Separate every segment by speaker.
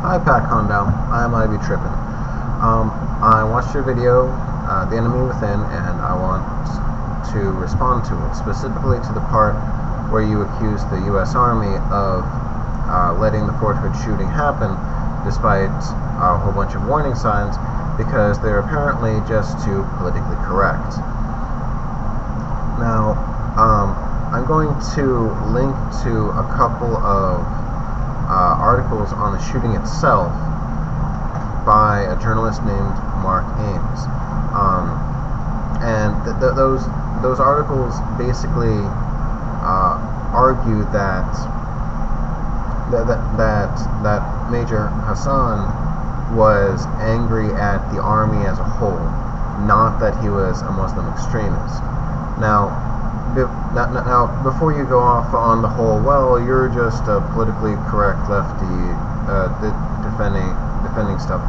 Speaker 1: Hi, Pat Condell. I might be tripping. I watched your video, The Enemy Within, and I want to respond to it, specifically to the part where you accused the U.S. Army of letting the Fort Hood shooting happen despite a whole bunch of warning signs because they're apparently just too politically correct. Now, I'm going to link to a couple of articles on the shooting itself by a journalist named Mark Ames, and those articles basically argue that Major Hassan was angry at the army as a whole, not that he was a Muslim extremist. Now, before you go off on the whole, well, you're just a politically correct lefty defending stuff.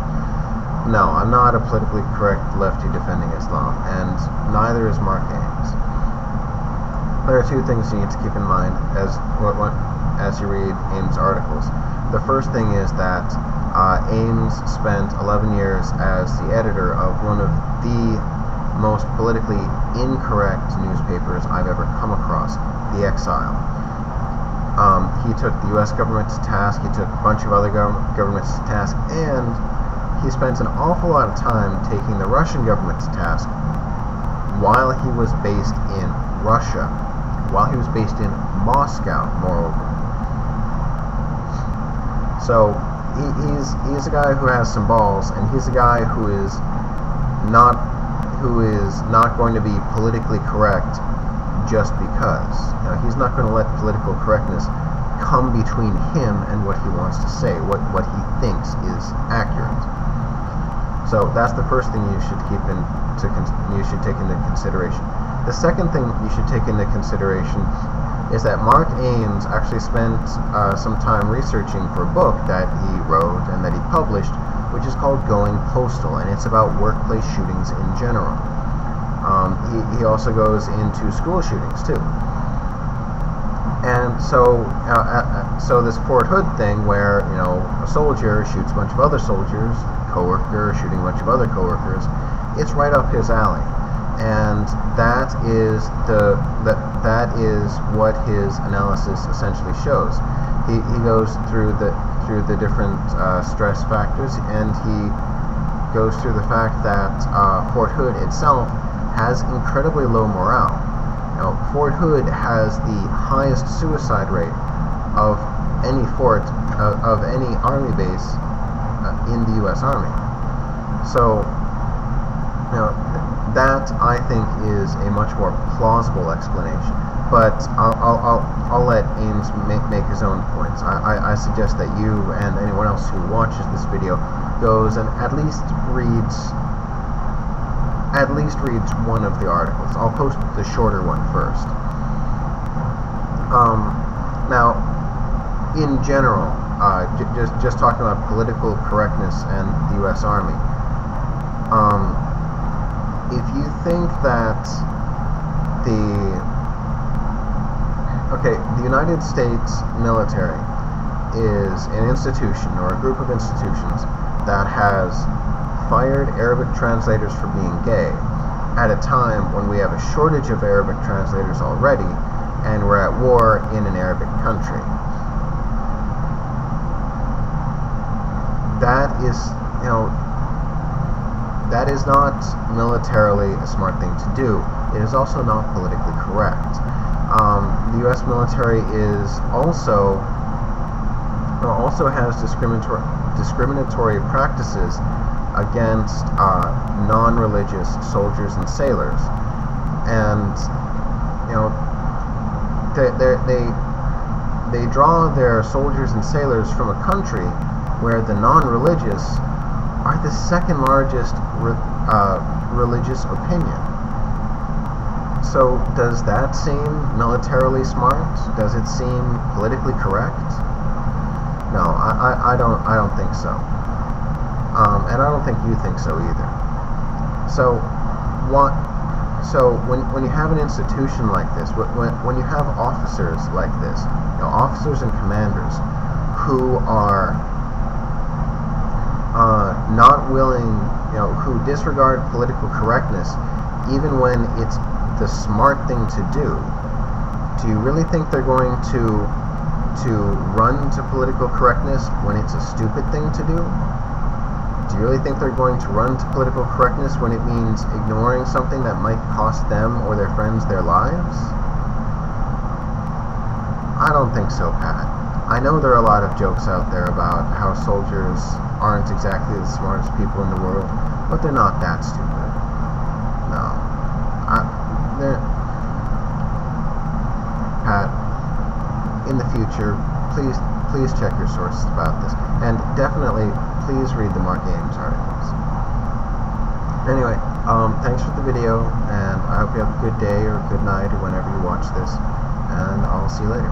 Speaker 1: No, I'm not a politically correct lefty defending Islam, and neither is Mark Ames. There are two things you need to keep in mind as you read Ames' articles. The first thing is that Ames spent 11 years as the editor of one of the most politically incorrect newspapers I've ever come across, The Exile. He took the U.S. government to task, he took a bunch of other governments to task, and he spent an awful lot of time taking the Russian government to task while he was based in Russia, while he was based in Moscow, moreover. So he's a guy who has some balls, and he's a guy who is not going to be politically correct just because. He's not going to let political correctness come between him and what he wants to say, what he thinks is accurate. So that's the first thing you should take into consideration. The second thing you should take into consideration is that Mark Ames actually spent some time researching for a book that he wrote and that he published, which is called Going Postal, and it's about workplace shootings in general. He also goes into school shootings too. And so this Fort Hood thing where, a soldier shoots a bunch of other soldiers, coworker shooting a bunch of other coworkers, it's right up his alley. And that is what his analysis essentially shows. He goes through the different stress factors, and he goes through the fact that Fort Hood itself has incredibly low morale. Fort Hood has the highest suicide rate of any of any army base in the U.S. Army. So, that I think is a much more plausible explanation. But I'll let Ames make his own points. I suggest that you and anyone else who watches this video goes and at least reads one of the articles. I'll post the shorter one first. Now, in general, just talking about political correctness and the U.S. Army. If you think that the United States military is an institution or a group of institutions that has fired Arabic translators for being gay at a time when we have a shortage of Arabic translators already and we're at war in an Arabic country, that is not militarily a smart thing to do. It is also not politically correct. The U.S. military is also has discriminatory practices against non-religious soldiers and sailors, and they draw their soldiers and sailors from a country where the non-religious are the second largest religious opinion. So does that seem militarily smart? Does it seem politically correct? No, I don't think so. And I don't think you think so either. So when you have an institution like this, when you have officers like this, officers and commanders who are not willing, who disregard political correctness even when it's the smart thing to do. Do you really think they're going to run to political correctness when it's a stupid thing to do? Do you really think they're going to run to political correctness when it means ignoring something that might cost them or their friends their lives? I don't think so, Pat. I know there are a lot of jokes out there about how soldiers aren't exactly the smartest people in the world, but they're not that stupid. No. Pat, in the future, please check your sources about this, and definitely please read the Mark Ames articles. Anyway, thanks for the video, and I hope you have a good day or good night or whenever you watch this, and I'll see you later.